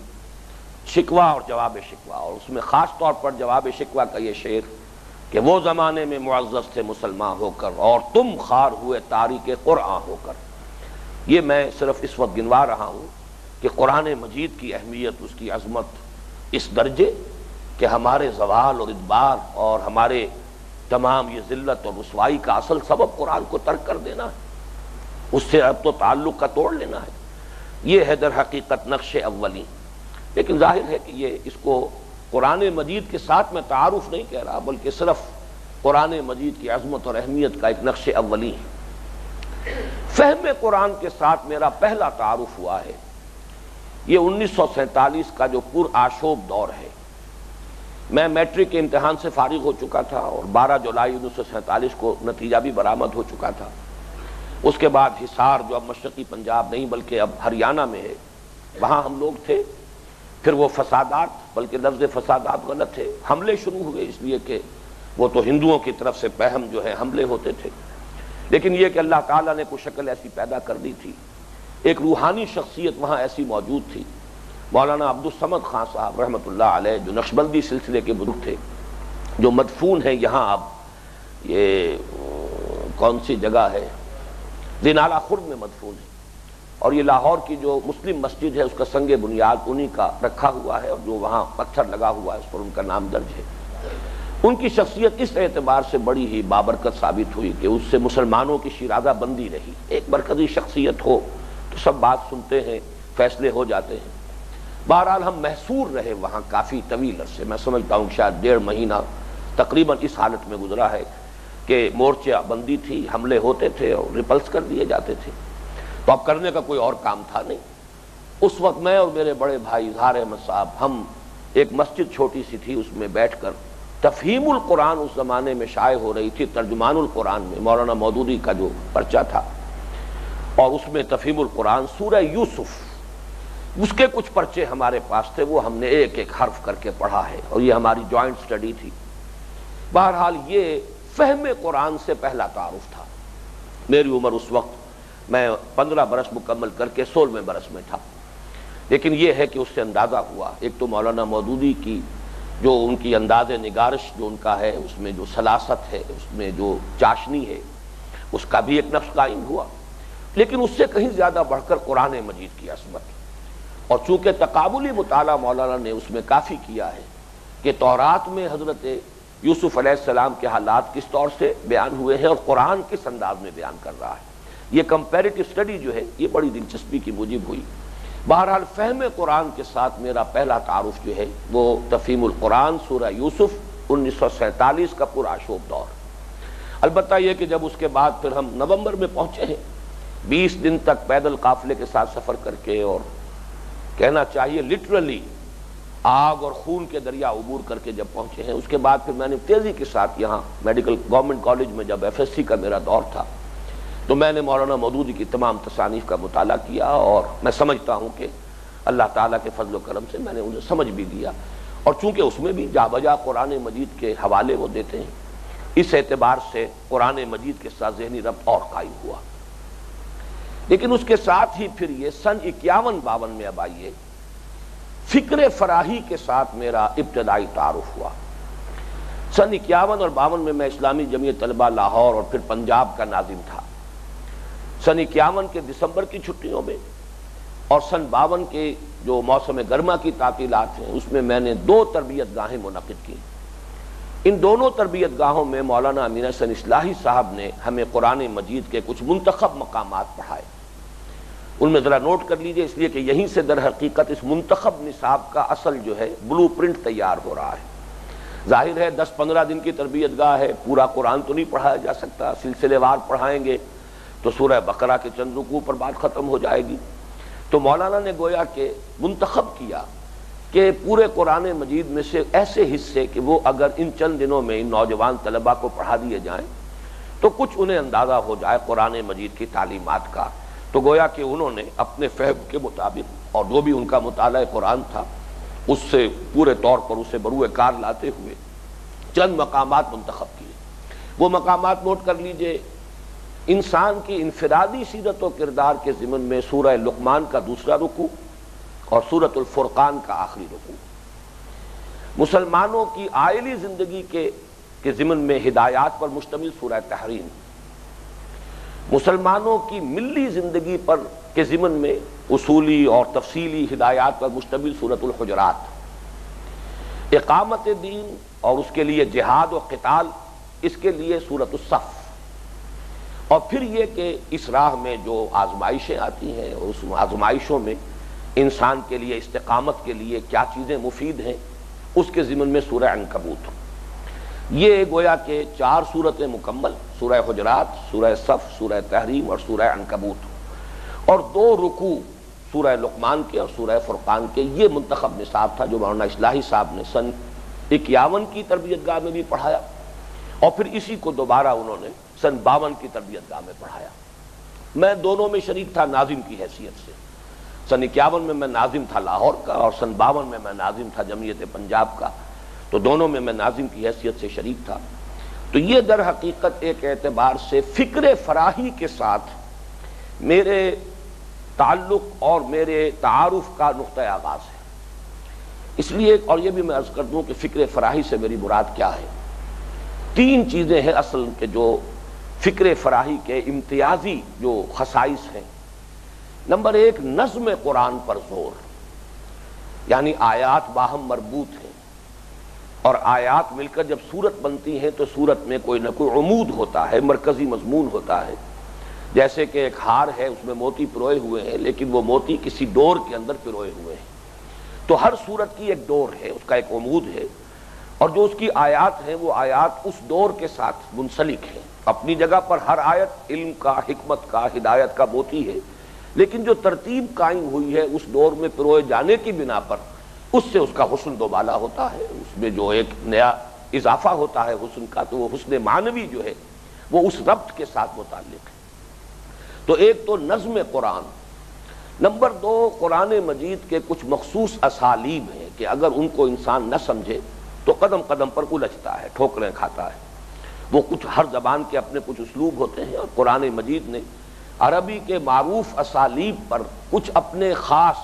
شکوہ اور جواب شکوہ۔ اور اس میں خاص طور پر جواب شکوہ کا یہ شعر کہ وہ زمانے میں معزز تھے مسلمان ہو کر، اور تم خار ہوئے تاریک قرآن ہو کر، یہ میں صرف اس وقت گنوا رہا ہوں کہ قرآن مجید کی اہمیت، اس کی عظمت اس درجے کہ ہمارے زوال اور ادبار اور ہمارے تمام یہ ذلت اور رسوائی کا اصل سبب قرآن کو ترک کر دینا ہے، اس سے اب تو تعلق کا توڑ لینا ہے۔ یہ ہے در حقیقت نقش اولی۔ لیکن ظاہر ہے کہ یہ اس کو قرآن مجید کے ساتھ میں تعارف نہیں کہہ رہا، بلکہ صرف قرآن مجید کی عظمت اور اہمیت کا ایک نقش اولی ہے۔ فہم قرآن کے ساتھ میرا پہلا تعارف ہوا ہے یہ 1947 کا جو پر آشوب دور ہے۔ میں میٹرک کے امتحان سے فارغ ہو چکا تھا اور 12 جولائی 1947 کو نتیجہ بھی برآمد ہو چکا تھا۔ اس کے بعد حصار جو اب مشرقی پنجاب نہیں بلکہ اب ہریانہ میں ہے، وہاں ہم لوگ تھے۔ پھر وہ فسادات، بلکہ لفظ فسادات غلط ہے، حملے شروع ہوئے، اس لیے کہ وہ تو ہندوؤں کی طرف سے پہم جو ہے حملے ہوتے تھے، لیکن یہ کہ اللہ تعالیٰ نے کوئی شکل ایسی پیدا کر دی تھی، ایک روحانی شخصیت وہاں ایسی موجود تھی، مولانا عبدالصمد خان صاحب رحمۃ اللہ علیہ، جو نقشبندی سلسلے کے بزرگ تھے، جو مدفون ہیں یہاں اب یہ کون سی جگہ ہے، دینالہ خرد میں مدفون ہے، اور یہ لاہور کی جو مسلم مسجد ہے اس کا سنگ بنیاد انہی کا رکھا ہوا ہے، اور جو وہاں پتھر لگا ہوا ہے اس پر ان کا نام درج ہے۔ ان کی شخصیت اس اعتبار سے بڑی ہی بابرکت ثابت ہوئی کہ اس سے مسلمانوں کی شیرازہ بندی رہی۔ ایک مرکزی شخصیت ہو تو سب بات سنتے ہیں، فیصلے ہو جاتے ہیں۔ بہرحال ہم محصور رہے وہاں کافی طویل عرصے، میں سمجھتا ہوں شاید 1.5 مہینہ تقریباً اس حالت میں گزرا ہے کہ مورچہ بندی تھی، حملے ہوتے تھے اور ریپلس کر دیے جاتے تھے، تو اب کرنے کا کوئی اور کام تھا نہیں۔ اس وقت میں اور میرے بڑے بھائی اظہار احمد صاحب، ہم ایک مسجد چھوٹی سی تھی، اس میں بیٹھ کر تفہیم القرآن اس زمانے میں شائع ہو رہی تھی، ترجمان القرآن میں مولانا مودودی کا جو پرچہ تھا، اور اس میں تفہیم القرآن سورہ یوسف، اس کے کچھ پرچے ہمارے پاس تھے، وہ ہم نے ایک ایک حرف کر کے پڑھا ہے، اور یہ ہماری جوائنٹ سٹڈی تھی۔ بہرحال یہ فہم قرآن سے پہلا تعارف تھا۔ میری عمر اس وقت، میں 15 برس مکمل کر کے 16ویں برس میں تھا، لیکن یہ ہے کہ اس سے اندازہ ہوا، ایک تو مولانا مودودی کی جو ان کی انداز نگارش جو ان کا ہے، اس میں جو سلاست ہے، اس میں جو چاشنی ہے، اس کا بھی ایک نفس قائم ہوا، لیکن اس سے کہیں زیادہ بڑھ کر قرآن مجید کی عظمت، اور چونکہ تقابلی مطالعہ مولانا نے اس میں کافی کیا ہے کہ تورات میں حضرت یوسف علیہ السلام کے حالات کس طور سے بیان ہوئے ہیں اور قرآن کس انداز میں بیان کر رہا ہے، یہ کمپیریٹو سٹڈی جو ہے یہ بڑی دلچسپی کی موجب ہوئی۔ بہرحال فہم قرآن کے ساتھ میرا پہلا تعارف جو ہے وہ تفہیم القرآن سورہ یوسف 1947 کا پرآشوب دور۔ البتہ یہ کہ جب اس کے بعد پھر ہم نومبر میں پہنچے ہیں، 20 دن تک پیدل قافلے کے ساتھ سفر کر کے، اور کہنا چاہیے لٹرلی آگ اور خون کے دریا عبور کر کے جب پہنچے ہیں، اس کے بعد پھر میں نے تیزی کے ساتھ یہاں میڈیکل گورنمنٹ کالج میں جب FSC کا میرا دور تھا تو میں نے مولانا مودودی کی تمام تصانیف کا مطالعہ کیا، اور میں سمجھتا ہوں کہ اللہ تعالیٰ کے فضل و کرم سے میں نے انہیں سمجھ بھی لیا، اور چونکہ اس میں بھی جا بجا قرآن مجید کے حوالے وہ دیتے ہیں، اس اعتبار سے قرآن مجید کے ساتھ ذہنی ربط اور قائم ہوا۔ لیکن اس کے ساتھ ہی پھر یہ سن 51-52 میں اب آئیے فکر فراہی کے ساتھ میرا ابتدائی تعارف ہوا۔ سن 51 اور 52 میں اسلامی جمعیت طلبہ لاہور اور پھر پنجاب کا ناظم تھا۔ سن 51 کے دسمبر کی چھٹیوں میں اور سن 52 کے جو موسم گرما کی تعطیلات ہیں اس میں نے 2 تربیت گاہیں منعقد کی۔ ان دونوں تربیت گاہوں میں مولانا امین حسن اصلاحی صاحب نے ہمیں قرآن مجید کے کچھ منتخب مقامات پڑھائے، ان میں ذرا نوٹ کر لیجئے، اس لیے کہ یہیں سے در حقیقت اس منتخب نصاب کا اصل جو ہے بلو پرنٹ تیار ہو رہا ہے۔ ظاہر ہے 10-15 دن کی تربیت گاہ ہے، پورا قرآن تو نہیں پڑھایا جا سکتا، سلسلے وار پڑھائیں گے تو سورہ بقرہ کے چند رکوع پر بات ختم ہو جائے گی، تو مولانا نے گویا کہ منتخب کیا کہ پورے قرآن مجید میں سے ایسے حصے کہ وہ اگر ان چند دنوں میں ان نوجوان طلباء کو پڑھا دیے جائیں تو کچھ انہیں اندازہ ہو جائے قرآن مجید کی تعلیمات کا، تو گویا کہ انہوں نے اپنے فہم کے مطابق اور جو بھی ان کا مطالعہ قرآن تھا اس سے پورے طور پر اسے بروئے کار لاتے ہوئے چند مقامات منتخب کیے۔ وہ مقامات نوٹ کر لیجئے۔ انسان کی انفرادی سیرت و کردار کے ضمن میں سورہ لقمان کا 2واں رکوع اور سورۃ الفرقان کا آخری رکوع، مسلمانوں کی عائلی زندگی کے ضمن میں ہدایات پر مشتمل سورہ تحریم، مسلمانوں کی ملی زندگی پر کے ضمن میں اصولی اور تفصیلی ہدایات پر مشتمل سورۃ الحجرات، اقامت دین اور اس کے لیے جہاد و قتال اس کے لیے سورۃ الصف، اور پھر یہ کہ اس راہ میں جو آزمائشیں آتی ہیں اور اس آزمائشوں میں انسان کے لیے استقامت کے لیے کیا چیزیں مفید ہیں، اس کے ضمن میں سورہ عنکبوت۔ یہ گویا کہ 4 سورتیں مکمل، سورہ حجرات، سورہ صف، سورہ تحریم اور سورہ عنکبوت، اور 2 رکوع سورہ لقمان کے اور سورہ فرقان کے۔ یہ منتخب نصاب تھا جو مولانا اصلاحی صاحب نے سن 51 کی تربیت گاہ میں بھی پڑھایا، اور پھر اسی کو دوبارہ انہوں نے سن 52 کی تربیت گاہ میں پڑھایا۔ میں دونوں میں شریک تھا ناظم کی حیثیت سے۔ سن 51 میں ناظم تھا لاہور کا، اور سن 52 میں ناظم تھا جمعیت پنجاب کا، تو دونوں میں ناظم کی حیثیت سے شریک تھا۔ تو یہ در حقیقت ایک اعتبار سے فکر فراہی کے ساتھ میرے تعلق اور میرے تعارف کا نقطہ آغاز ہے۔ اس لیے، اور یہ بھی میں عرض کر دوں کہ فکر فراہی سے میری مراد کیا ہے۔ 3 چیزیں ہیں اصل کے جو فکر فراہی کے امتیازی جو خصائص ہیں۔ نمبر 1، نظم قرآن پر زور، یعنی آیات باہم مربوط ہیں، اور آیات مل کر جب صورت بنتی ہیں تو صورت میں کوئی نہ کوئی عمود ہوتا ہے، مرکزی مضمون ہوتا ہے۔ جیسے کہ ایک ہار ہے، اس میں موتی پروئے ہوئے ہیں، لیکن وہ موتی کسی ڈور کے اندر پروئے ہوئے ہیں، تو ہر صورت کی ایک ڈور ہے، اس کا ایک عمود ہے، اور جو اس کی آیات ہیں وہ آیات اس ڈور کے ساتھ منسلک ہیں۔ اپنی جگہ پر ہر آیت علم کا، حکمت کا، ہدایت کا موتی ہے، لیکن جو ترتیب قائم ہوئی ہے اس ڈور میں پروئے جانے کی بنا پر اس سے اس کا حسن دوبالا ہوتا ہے، اس میں جو ایک نیا اضافہ ہوتا ہے حسن کا، تو وہ حسن معنوی جو ہے وہ اس ربط کے ساتھ متعلق ہے۔ تو ایک تو نظم قرآن، نمبر 2 قرآن مجید کے کچھ مخصوص اسالیب ہیں کہ اگر ان کو انسان نہ سمجھے تو قدم قدم پر الجھتا ہے، ٹھوکریں کھاتا ہے۔ وہ کچھ، ہر زبان کے اپنے کچھ اسلوب ہوتے ہیں، اور قرآن مجید نے عربی کے معروف اسالیب پر کچھ اپنے خاص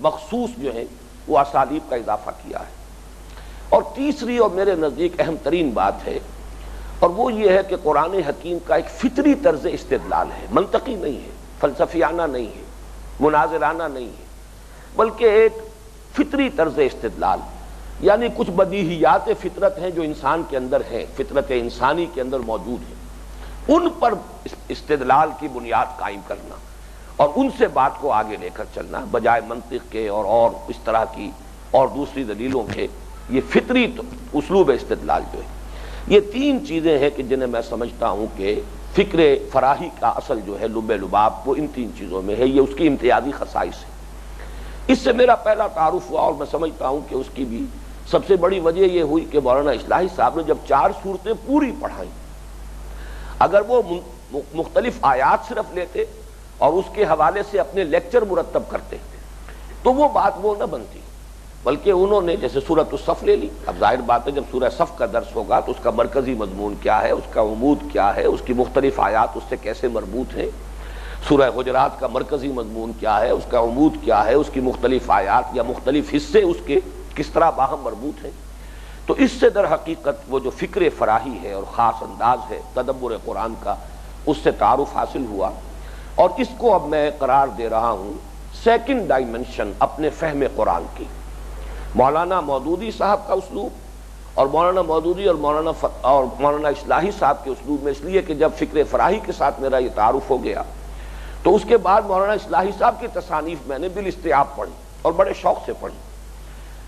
مخصوص جو ہیں وہ اسالیب کا اضافہ کیا ہے۔ اور تیسری اور میرے نزدیک اہم ترین بات ہے، اور وہ یہ ہے کہ قرآن حکیم کا ایک فطری طرز استدلال ہے، منطقی نہیں ہے، فلسفیانہ نہیں ہے، مناظرانہ نہیں ہے، بلکہ ایک فطری طرز استدلال، یعنی کچھ بدیہیات فطرت ہیں جو انسان کے اندر ہیں، فطرت انسانی کے اندر موجود ہیں، ان پر استدلال کی بنیاد قائم کرنا اور ان سے بات کو آگے لے کر چلنا، بجائے منطق کے اور اس طرح کی اور دوسری دلیلوں کے۔ یہ فطری اسلوب استدلال جو ہے، یہ 3 چیزیں ہیں کہ جنہیں میں سمجھتا ہوں کہ فکر فراہی کا اصل جو ہے لب لباب وہ ان 3 چیزوں میں ہے، یہ اس کی امتیازی خصائص ہے۔ اس سے میرا پہلا تعارف ہوا، اور میں سمجھتا ہوں کہ اس کی بھی سب سے بڑی وجہ یہ ہوئی کہ مولانا اصلاحی صاحب نے جب 4 صورتیں پوری پڑھائیں، اگر وہ مختلف آیات صرف لیتے اور اس کے حوالے سے اپنے لیکچر مرتب کرتے تو وہ بات وہ نہ بنتی، بلکہ انہوں نے جیسے سورۃ الصف لے لی۔ اب ظاہر بات ہے جب سورہ صف کا درس ہوگا تو اس کا مرکزی مضمون کیا ہے، اس کا عمود کیا ہے، اس کی مختلف آیات اس سے کیسے مربوط ہیں، سورہ حجرات کا مرکزی مضمون کیا ہے، اس کا عمود کیا ہے، اس کی مختلف آیات یا مختلف حصے اس کے کس طرح باہم مربوط ہیں۔ تو اس سے در حقیقت وہ جو فکر فراہی ہے اور خاص انداز ہے تدبر قرآن کا، اس سے تعارف حاصل ہوا، اور اس کو اب میں قرار دے رہا ہوں سیکنڈ ڈائمنشن اپنے فہم قرآن کی۔ مولانا مودودی صاحب کا اسلوب اور مولانا مودودی اور مولانا اصلاحی صاحب کے اسلوب میں، اس لیے کہ جب فکر فراہی کے ساتھ میرا یہ تعارف ہو گیا تو اس کے بعد مولانا اصلاحی صاحب کی تصانیف میں نے بالاستیعاب پڑھی اور بڑے شوق سے پڑھی۔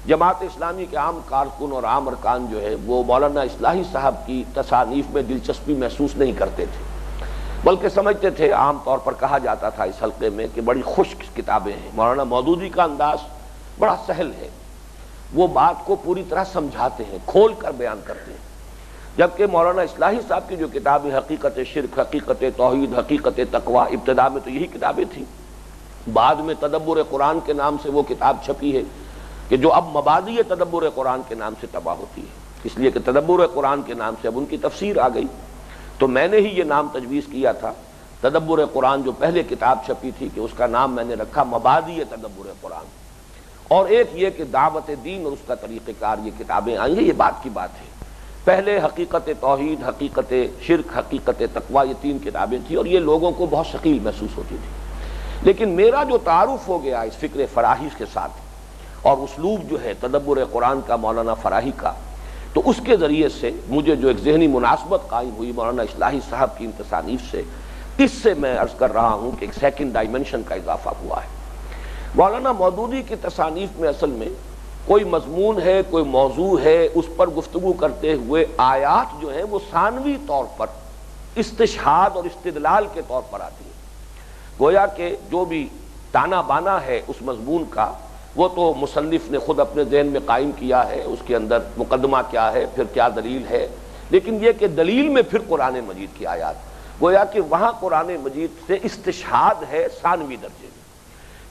جماعت اسلامی کے عام کارکن اور عام ارکان جو ہے وہ مولانا اصلاحی صاحب کی تصانیف میں دلچسپی محسوس نہیں کرتے تھے، بلکہ سمجھتے تھے، عام طور پر کہا جاتا تھا اس حلقے میں کہ بڑی خشک کتابیں ہیں۔ مولانا مودودی کا انداز بڑا سہل ہے، وہ بات کو پوری طرح سمجھاتے ہیں، کھول کر بیان کرتے ہیں، جبکہ مولانا اصلاحی صاحب کی جو کتابیں حقیقت شرک، حقیقت توحید، حقیقت تقویٰ، ابتداء میں تو یہی کتابیں تھیں، بعد میں تدبر قرآن کے نام سے وہ کتاب چھپی ہے کہ جو اب مبادئ تدبر قرآن کے نام سے تباہ ہوتی ہے، اس لیے کہ تدبر قرآن کے نام سے اب ان کی تفسیر آ گئی۔ تو میں نے ہی یہ نام تجویز کیا تھا، تدبر قرآن جو پہلے کتاب چھپی تھی کہ اس کا نام میں نے رکھا مبادئ تدبر قرآن، اور ایک یہ کہ دعوت دین اور اس کا طریقہ کار، یہ کتابیں آئی ہیں، یہ بات کی بات ہے۔ پہلے حقیقت توحید، حقیقت شرک، حقیقت تقویٰ، یہ 3 کتابیں تھیں، اور یہ لوگوں کو بہت ثقیل محسوس ہوتی تھی۔ لیکن میرا جو تعارف ہو گیا اس فکر فراہی کے ساتھ، اور اسلوب جو ہے تدبر قرآن کا مولانا فراہی کا، تو اس کے ذریعے سے مجھے جو ایک ذہنی مناسبت قائم ہوئی مولانا اصلاحی صاحب کی ان تصانیف سے، اس سے میں عرض کر رہا ہوں کہ ایک سیکنڈ ڈائمنشن کا اضافہ ہوا ہے۔ مولانا مودودی کی تصانیف میں اصل میں کوئی مضمون ہے، کوئی موضوع ہے، اس پر گفتگو کرتے ہوئے آیات جو ہیں وہ ثانوی طور پر استشہاد اور استدلال کے طور پر آتی ہیں۔ گویا کہ جو بھی تانا بانا ہے اس مضمون کا وہ تو مصنف نے خود اپنے ذہن میں قائم کیا ہے، اس کے اندر مقدمہ کیا ہے، پھر کیا دلیل ہے، لیکن یہ کہ دلیل میں پھر قرآن مجید کی آیات، گویا کہ وہاں قرآن مجید سے استشہاد ہے ثانوی درجے میں۔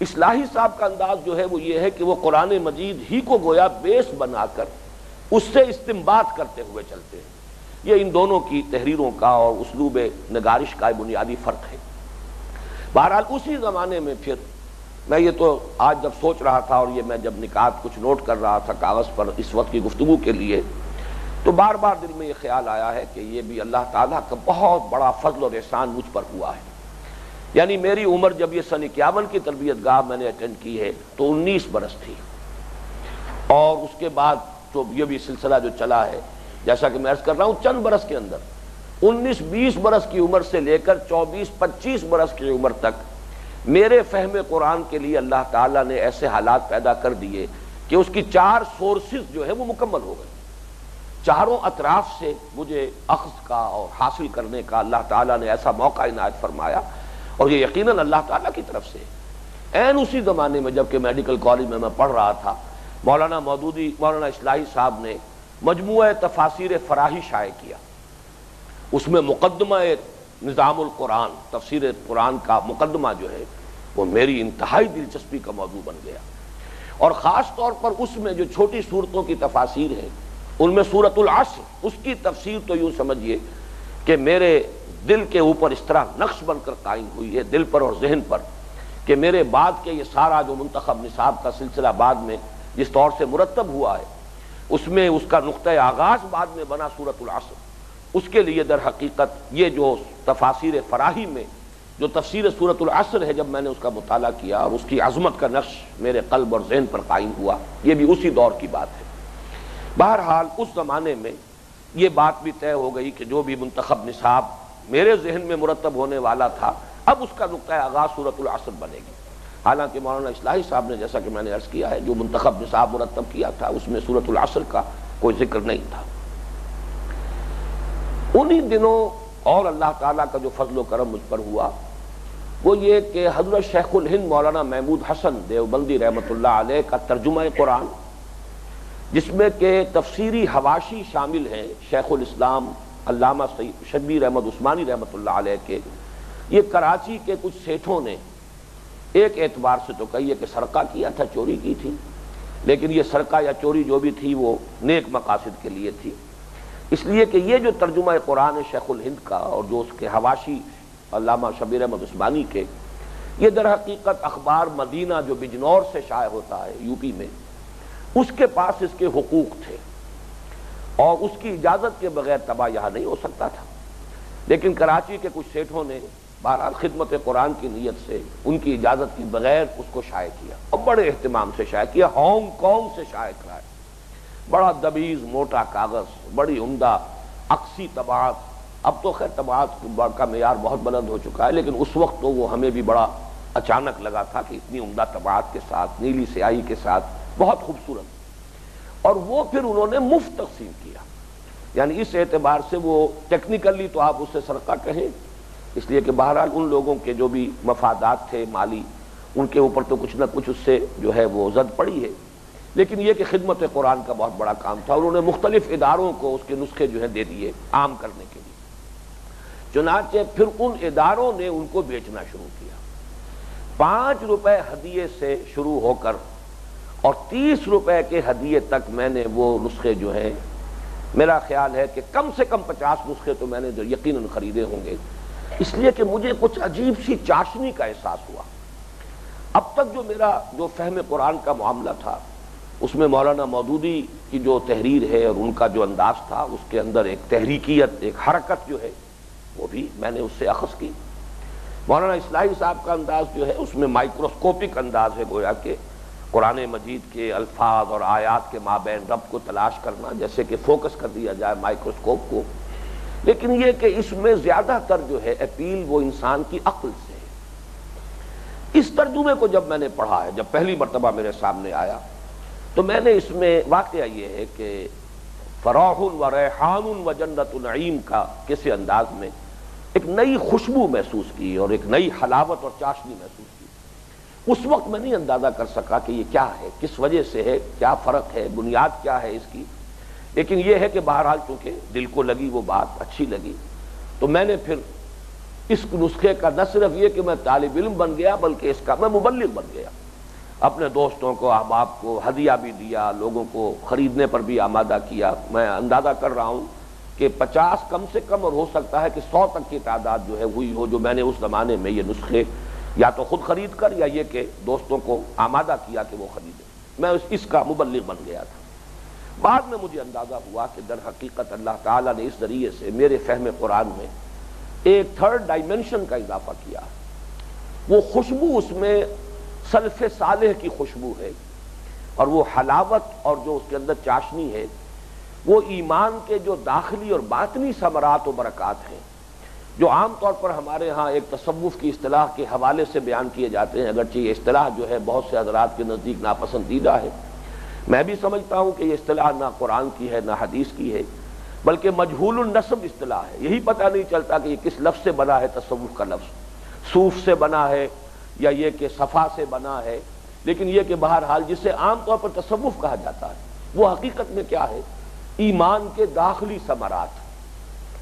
اصلاحی صاحب کا انداز جو ہے وہ یہ ہے کہ وہ قرآن مجید ہی کو گویا بیس بنا کر اس سے استنباط کرتے ہوئے چلتے ہیں۔ یہ ان دونوں کی تحریروں کا اور اسلوب نگارش کا بنیادی فرق ہے۔ بہرحال اسی زمانے میں پھر میں یہ تو آج جب سوچ رہا تھا اور یہ میں جب نکات کچھ نوٹ کر رہا تھا کاغذ پر اس وقت کی گفتگو کے لیے، تو بار بار دل میں یہ خیال آیا ہے کہ یہ بھی اللہ تعالیٰ کا بہت بڑا فضل اور احسان مجھ پر ہوا ہے۔ یعنی میری عمر جب یہ سن 51 کی تربیت گاہ میں نے اٹینڈ کی ہے تو 19 برس تھی، اور اس کے بعد تو یہ بھی سلسلہ جو چلا ہے جیسا کہ میں عرض کر رہا ہوں چند برس کے اندر 19-20 برس کی عمر سے لے کر 24-25 برس کی عمر تک میرے فہم قرآن کے لیے اللہ تعالیٰ نے ایسے حالات پیدا کر دیے کہ اس کی 4 سورسز جو ہے وہ مکمل ہو گئے۔ چاروں اطراف سے مجھے اخذ کا اور حاصل کرنے کا اللہ تعالیٰ نے ایسا موقع عنایت فرمایا، اور یہ یقیناً اللہ تعالیٰ کی طرف سے۔ عین اسی زمانے میں جب کہ میڈیکل کالج میں پڑھ رہا تھا، مولانا مودودی، مولانا اصلاحی صاحب نے مجموعہ تفاسیر فراہی شائع کیا۔ اس میں مقدمہ نظام القرآن، تفسیر قرآن کا مقدمہ جو ہے وہ میری انتہائی دلچسپی کا موضوع بن گیا، اور خاص طور پر اس میں جو چھوٹی صورتوں کی تفاسیر ہیں ان میں سورۃ العصر، اس کی تفسیر تو یوں سمجھیے کہ میرے دل کے اوپر اس طرح نقش بن کر قائم ہوئی ہے، دل پر اور ذہن پر، کہ میرے بعد کے یہ سارا جو منتخب نصاب کا سلسلہ بعد میں جس طور سے مرتب ہوا ہے، اس میں اس کا نقطۂ آغاز بعد میں بنا سورۃ العصر۔ اس کے لیے در حقیقت یہ جو تفاسیر فراہی میں جو تفسیر سورۃ العصر ہے، جب میں نے اس کا مطالعہ کیا اور اس کی عظمت کا نقش میرے قلب اور ذہن پر قائم ہوا، یہ بھی اسی دور کی بات ہے۔ بہرحال اس زمانے میں یہ بات بھی طے ہو گئی کہ جو بھی منتخب نصاب میرے ذہن میں مرتب ہونے والا تھا، اب اس کا نقطۂ آغاز سورۃ العصر بنے گی۔ حالانکہ مولانا اصلاحی صاحب نے جیسا کہ میں نے عرض کیا ہے جو منتخب نصاب مرتب کیا تھا اس میں سورۃ العصر کا کوئی ذکر نہیں تھا۔ انہی دنوں اور اللہ تعالیٰ کا جو فضل و کرم مجھ پر ہوا وہ یہ کہ حضرت شیخ الہند مولانا محمود حسن دیوبندی رحمۃ اللہ علیہ کا ترجمہ قرآن، جس میں کہ تفسیری حواشی شامل ہیں شیخ الاسلام علامہ شبیر احمد عثمانی رحمۃ اللہ علیہ کے، یہ کراچی کے کچھ سیٹھوں نے ایک اعتبار سے تو کہیے کہ سرقہ کیا تھا، چوری کی تھی، لیکن یہ سرقہ یا چوری جو بھی تھی وہ نیک مقاصد کے لیے تھی، اس لیے کہ یہ جو ترجمہ قرآن ہے شیخ الہند کا اور جو اس کے حواشی علامہ شبیر احمد عثمانی کے، یہ در حقیقت اخبار مدینہ جو بجنور سے شائع ہوتا ہے یو پی میں، اس کے پاس اس کے حقوق تھے اور اس کی اجازت کے بغیر طبع یہاں نہیں ہو سکتا تھا، لیکن کراچی کے کچھ سیٹھوں نے بہرحال خدمت قرآن کی نیت سے ان کی اجازت کے بغیر اس کو شائع کیا، اور بڑے اہتمام سے شائع کیا، ہانگ کانگ سے شائع کرایا، بڑا دبیز موٹا کاغذ، بڑی عمدہ عکسی طباعت۔ اب تو خیر طباعت کا معیار بہت بلند ہو چکا ہے، لیکن اس وقت تو وہ ہمیں بھی بڑا اچانک لگا تھا کہ اتنی عمدہ طباعت کے ساتھ، نیلی سیاہی کے ساتھ، بہت خوبصورت، اور وہ پھر انہوں نے مفت تقسیم کیا۔ یعنی اس اعتبار سے وہ ٹیکنیکلی تو آپ اسے سرقہ کہیں، اس لیے کہ بہرحال ان لوگوں کے جو بھی مفادات تھے مالی، ان کے اوپر تو کچھ نہ کچھ اس سے جو ہے وہ زد پڑی ہے، لیکن یہ کہ خدمت قرآن کا بہت بڑا کام تھا، انہوں نے مختلف اداروں کو اس کے نسخے جو ہے دے دیے عام کرنے کے لیے۔ چنانچہ پھر ان اداروں نے ان کو بیچنا شروع کیا، 5 روپے ہدیے سے شروع ہو کر اور 30 روپے کے ہدیے تک میں نے وہ نسخے جو ہیں، میرا خیال ہے کہ کم سے کم 50 نسخے تو میں نے جو یقیناً خریدے ہوں گے، اس لیے کہ مجھے کچھ عجیب سی چاشنی کا احساس ہوا۔ اب تک جو میرا جو فہم قرآن کا معاملہ تھا اس میں مولانا مودودی کی جو تحریر ہے اور ان کا جو انداز تھا، اس کے اندر ایک تحریکیت، ایک حرکت جو ہے وہ بھی میں نے اس سے اخذ کی۔ مولانا اصلاحی صاحب کا انداز جو ہے اس میں مائکروسکوپک انداز ہے، گویا کہ قرآن مجید کے الفاظ اور آیات کے مابین رب کو تلاش کرنا، جیسے کہ فوکس کر دیا جائے مائکروسکوپ کو، لیکن یہ کہ اس میں زیادہ تر جو ہے اپیل وہ انسان کی عقل سے ہے۔ اس ترجمے کو جب میں نے پڑھا ہے، جب پہلی مرتبہ میرے سامنے آیا، تو میں نے اس میں واقعہ یہ ہے کہ فراح و ریحان و جنت نعیم کا کسی انداز میں ایک نئی خوشبو محسوس کی اور ایک نئی حلاوت اور چاشنی محسوس کی۔ اس وقت میں نہیں اندازہ کر سکا کہ یہ کیا ہے، کس وجہ سے ہے، کیا فرق ہے، بنیاد کیا ہے اس کی، لیکن یہ ہے کہ بہرحال چونکہ دل کو لگی وہ بات اچھی لگی، تو میں نے پھر اس نسخے کا نہ صرف یہ کہ میں طالب علم بن گیا بلکہ اس کا میں مبلغ بن گیا، اپنے دوستوں کو احباب کو ہدیہ بھی دیا، لوگوں کو خریدنے پر بھی آمادہ کیا۔ میں اندازہ کر رہا ہوں کہ 50 کم سے کم، اور ہو سکتا ہے کہ 100 تک کی تعداد جو ہے ہوئی ہو جو میں نے اس زمانے میں یہ نسخے یا تو خود خرید کر یا یہ کہ دوستوں کو آمادہ کیا کہ وہ خریدیں۔ میں اس کا مبلغ بن گیا تھا۔ بعد میں مجھے اندازہ ہوا کہ در حقیقت اللہ تعالیٰ نے اس ذریعے سے میرے فہم قرآن میں ایک تھرڈ ڈائمنشن کا اضافہ کیا۔ وہ خوشبو اس میں سلف صالح کی خوشبو ہے، اور وہ حلاوت اور جو اس کے اندر چاشنی ہے وہ ایمان کے جو داخلی اور باطنی ثمرات و برکات ہیں، جو عام طور پر ہمارے ہاں ایک تصوف کی اصطلاح کے حوالے سے بیان کیے جاتے ہیں، اگرچہ یہ اصطلاح جو ہے بہت سے حضرات کے نزدیک ناپسندیدہ ہے۔ میں بھی سمجھتا ہوں کہ یہ اصطلاح نہ قرآن کی ہے نہ حدیث کی ہے، بلکہ مجہول النسب اصطلاح ہے۔ یہی پتہ نہیں چلتا کہ یہ کس لفظ سے بنا ہے، تصوف کا لفظ صوف سے بنا ہے یا یہ کہ صفا سے بنا ہے، لیکن یہ کہ بہرحال جسے عام طور پر تصوف کہا جاتا ہے وہ حقیقت میں کیا ہے؟ ایمان کے داخلی ثمرات،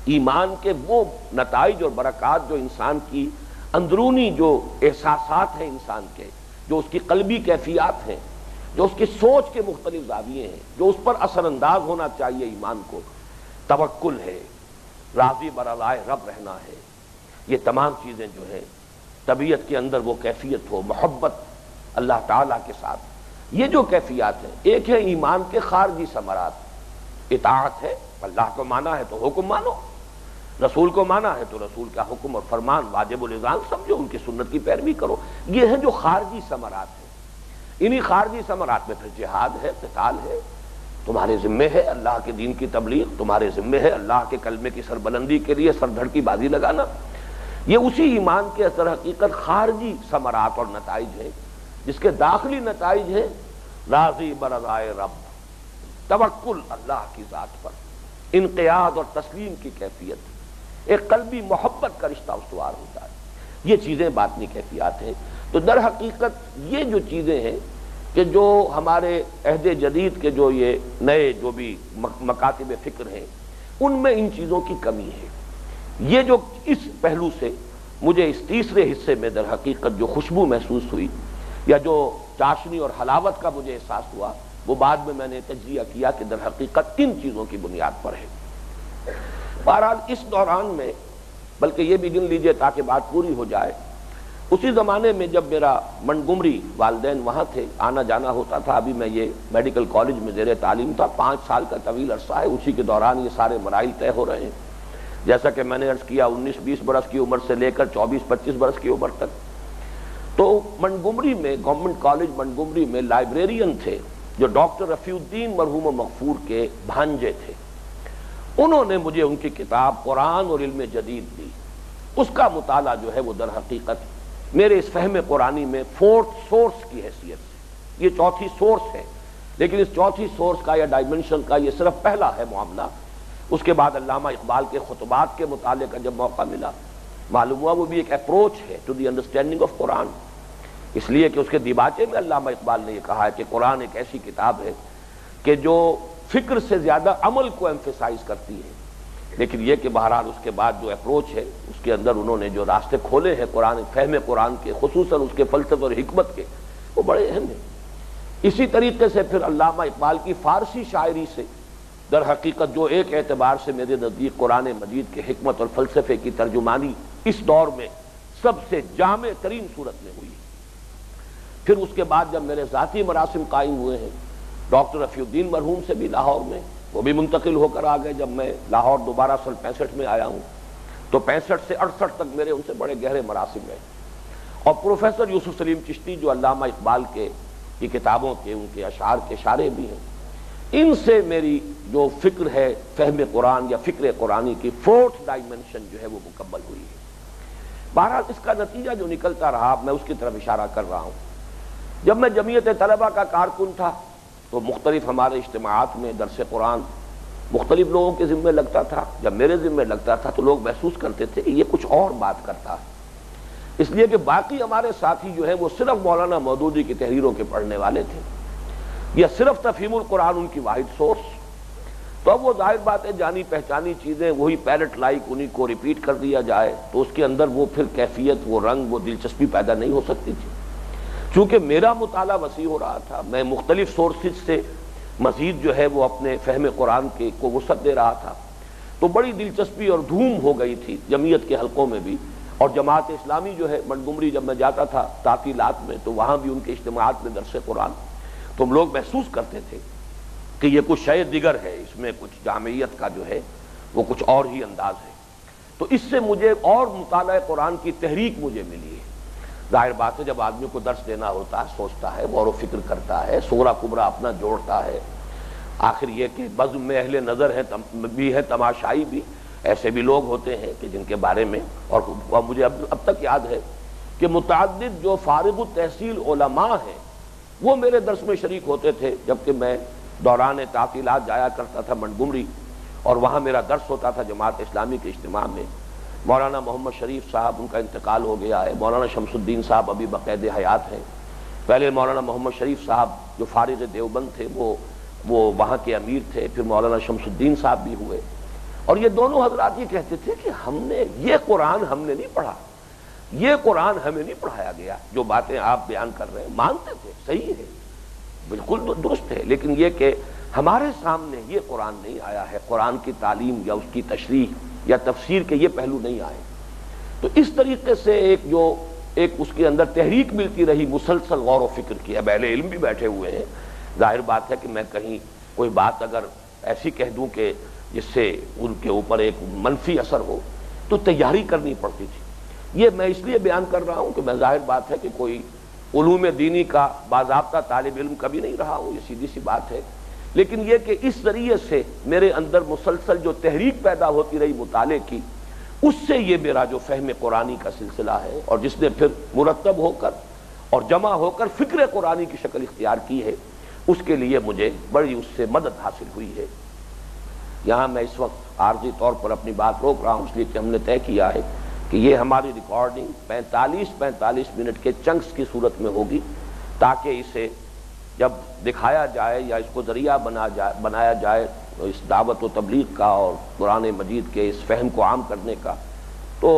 ایمان کے وہ نتائج اور برکات جو انسان کی اندرونی جو احساسات ہیں انسان کے، جو اس کی قلبی کیفیات ہیں، جو اس کی سوچ کے مختلف زاویے ہیں، جو اس پر اثر انداز ہونا چاہیے ایمان کو، توکل ہے، راضی برضائے رب رہنا ہے، یہ تمام چیزیں جو ہیں طبیعت کے اندر وہ کیفیت ہو، محبت اللہ تعالیٰ کے ساتھ، یہ جو کیفیات ہیں، ایک ہے ایمان کے خارجی ثمرات، اطاعت ہے، اللہ کو مانا ہے تو حکم مانو، رسول کو مانا ہے تو رسول کا حکم اور فرمان واجب الذان سمجھو، ان کی سنت کی پیروی کرو، یہ ہیں جو خارجی ثمرات ہیں۔ انہی خارجی ثمرات میں پھر جہاد ہے، قتال ہے، تمہارے ذمے ہے اللہ کے دین کی تبلیغ، تمہارے ذمے ہے اللہ کے کلمے کی سربلندی کے لیے سر دھڑ کی بازی لگانا، یہ اسی ایمان کے اثر حقیقت خارجی ثمرات اور نتائج ہیں، جس کے داخلی نتائج ہیں راضی برضائے رب، توکل اللہ کی ذات پر، انقیاد اور تسلیم کی کیفیت، ایک قلبی محبت کا رشتہ استوار ہوتا ہے، یہ چیزیں باطنی کیفیات ہیں۔ تو در حقیقت یہ جو چیزیں ہیں کہ جو ہمارے عہد جدید کے جو یہ نئے جو بھی مکاتب فکر ہیں ان میں ان چیزوں کی کمی ہے۔ یہ جو اس پہلو سے مجھے اس تیسرے حصے میں در حقیقت جو خوشبو محسوس ہوئی یا جو چاشنی اور حلاوت کا مجھے احساس ہوا، وہ بعد میں نے تجزیہ کیا کہ در حقیقت ان چیزوں کی بنیاد پر ہے۔ بہرحال اس دوران میں، بلکہ یہ بھی گن لیجئے تاکہ بات پوری ہو جائے، اسی زمانے میں جب میرا منگمری والدین وہاں تھے، آنا جانا ہوتا تھا، ابھی میں یہ میڈیکل کالج میں زیر تعلیم تھا، 5 سال کا طویل عرصہ ہے، اسی کے دوران یہ سارے مراحل طے ہو رہے ہیں، جیسا کہ میں نے عرض کیا 19-20 برس کی عمر سے لے کر 24-25 برس کی عمر تک۔ تو منگمری میں، گورنمنٹ کالج منگمری میں لائبریرین تھے جو ڈاکٹر رفیع الدین مرحوم و مغفور کے بھانجے تھے، انہوں نے مجھے ان کی کتاب قرآن اور علم جدید دی۔ اس کا مطالعہ جو ہے وہ در حقیقت میرے اس فہم قرآنی میں 4th سورس کی حیثیت سے، یہ چوتھی سورس ہے، لیکن اس چوتھی سورس کا یا ڈائمنشن کا یہ صرف پہلا ہے معاملہ۔ اس کے بعد علامہ اقبال کے خطبات کے مطالعے کا جب موقع ملا، معلوم ہوا وہ بھی ایک اپروچ ہے ٹو دی انڈرسٹینڈنگ آف قرآن، اس لیے کہ اس کے دیباچے میں علامہ اقبال نے یہ کہا ہے کہ قرآن ایک ایسی کتاب ہے کہ جو فکر سے زیادہ عمل کو ایمفیسائز کرتی ہے، لیکن یہ کہ بہرحال اس کے بعد جو اپروچ ہے اس کے اندر انہوں نے جو راستے کھولے ہیں قرآن فہم قرآن کے، خصوصاً اس کے فلسفے اور حکمت کے، وہ بڑے اہم ہیں۔ اسی طریقے سے پھر علامہ اقبال کی فارسی شاعری سے در حقیقت جو ایک اعتبار سے میرے نزدیک قرآن مجید کے حکمت اور فلسفے کی ترجمانی اس دور میں سب سے جامع ترین صورت میں ہوئی۔ پھر اس کے بعد جب میرے ذاتی مراسم قائم ہوئے ہیں ڈاکٹر رفیع الدین مرحوم سے بھی لاہور میں، وہ بھی منتقل ہو کر آ گئے، جب میں لاہور دوبارہ سن 65 میں آیا ہوں تو 65 سے 68 تک میرے ان سے بڑے گہرے مراسم رہے، اور پروفیسر یوسف سلیم چشتی جو علامہ اقبال کے کی کتابوں کے ان کے اشعار کے اشارے بھی ہیں، ان سے میری جو فکر ہے فہم قرآن یا فکر قرآنی کی فورتھ ڈائمنشن جو ہے وہ مکمل ہوئی ہے۔ بہرحال اس کا نتیجہ جو نکلتا رہا میں اس کی طرف اشارہ کر رہا ہوں۔ جب میں جمعیت طلبہ کا کارکن تھا تو مختلف ہمارے اجتماعات میں درس قرآن مختلف لوگوں کے ذمے لگتا تھا۔ جب میرے ذمے لگتا تھا تو لوگ محسوس کرتے تھے کہ یہ کچھ اور بات کرتا ہے، اس لیے کہ باقی ہمارے ساتھی جو ہیں وہ صرف مولانا مودودی کی تحریروں کے پڑھنے والے تھے، یا صرف تفہیم القرآن ان کی واحد سورس۔ تو اب وہ ظاہر بات ہے جانی پہچانی چیزیں وہی پیرٹ لائک انہی کو ریپیٹ کر دیا جائے تو اس کے اندر وہ پھر کیفیت، وہ رنگ، وہ دلچسپی پیدا نہیں ہو سکتی تھی۔ چونکہ میرا مطالعہ وسیع ہو رہا تھا، میں مختلف سورسز سے مزید جو ہے وہ اپنے فہم قرآن کو وسعت دے رہا تھا، تو بڑی دلچسپی اور دھوم ہو گئی تھی جمعیت کے حلقوں میں بھی۔ اور جماعت اسلامی جو ہے منٹگمری جب میں جاتا تھا تعطیلات میں تو وہاں بھی ان کے اجتماعات میں درس قرآن، تو ہم لوگ محسوس کرتے تھے کہ یہ کچھ شے دیگر ہے، اس میں کچھ جامعیت کا جو ہے وہ کچھ اور ہی انداز ہے۔ تو اس سے مجھے اور مطالعہ قرآن کی تحریک مجھے ملی ہے۔ ظاہر بات ہے جب آدمی کو درس دینا ہوتا ہے، سوچتا ہے، غور و فکر کرتا ہے، صغرا کبرا اپنا جوڑتا ہے، آخر یہ کہ بزم میں اہل نظر ہے بھی ہے، تماشائی بھی، ایسے بھی لوگ ہوتے ہیں کہ جن کے بارے میں اور مجھے اب تک یاد ہے کہ متعدد جو فارغ التحصیل علماء ہیں وہ میرے درس میں شریک ہوتے تھے، جبکہ میں دوران تعطیلات جایا کرتا تھا منٹگمری، اور وہاں میرا درس ہوتا تھا جماعت اسلامی کے اجتماع میں۔ مولانا محمد شریف صاحب، ان کا انتقال ہو گیا ہے، مولانا شمس الدین صاحب ابھی بقید حیات ہیں، پہلے مولانا محمد شریف صاحب جو فارغ دیوبند تھے وہ وہاں کے امیر تھے، پھر مولانا شمس الدین صاحب بھی ہوئے، اور یہ دونوں حضرات یہ کہتے تھے کہ ہم نے یہ قرآن ہم نے نہیں پڑھا، یہ قرآن ہمیں نہیں پڑھایا گیا، جو باتیں آپ بیان کر رہے ہیں مانتے تھے، صحیح ہے، بالکل درست ہے، لیکن یہ کہ ہمارے سامنے یہ قرآن نہیں آیا ہے، قرآن کی تعلیم یا اس کی تشریح یا تفسیر کے یہ پہلو نہیں آئے۔ تو اس طریقے سے ایک اس کے اندر تحریک ملتی رہی مسلسل غور و فکر کی۔ اب اہل علم بھی بیٹھے ہوئے ہیں، ظاہر بات ہے کہ میں کہیں کوئی بات اگر ایسی کہہ دوں کہ جس سے ان کے اوپر ایک منفی اثر ہو تو تیاری کرنی پڑتی تھی۔ یہ میں اس لیے بیان کر رہا ہوں کہ میں ظاہر بات ہے کہ کوئی علوم دینی کا باضابطہ طالب علم کبھی نہیں رہا ہوں، یہ سیدھی سی بات ہے، لیکن یہ کہ اس ذریعے سے میرے اندر مسلسل جو تحریک پیدا ہوتی رہی مطالعے کی، اس سے یہ میرا جو فہم قرآنی کا سلسلہ ہے اور جس نے پھر مرتب ہو کر اور جمع ہو کر فکر قرآنی کی شکل اختیار کی ہے، اس کے لیے مجھے بڑی اس سے مدد حاصل ہوئی ہے۔ یہاں میں اس وقت عارضی طور پر اپنی بات روک رہا ہوں اس لیے کہ ہم نے طے کیا ہے کہ یہ ہماری ریکارڈنگ 45 منٹ کے چنکس کی صورت میں ہوگی، تاکہ اسے جب دکھایا جائے یا اس کو ذریعہ بنایا جائے اس دعوت و تبلیغ کا اور قرآن مجید کے اس فہم کو عام کرنے کا، تو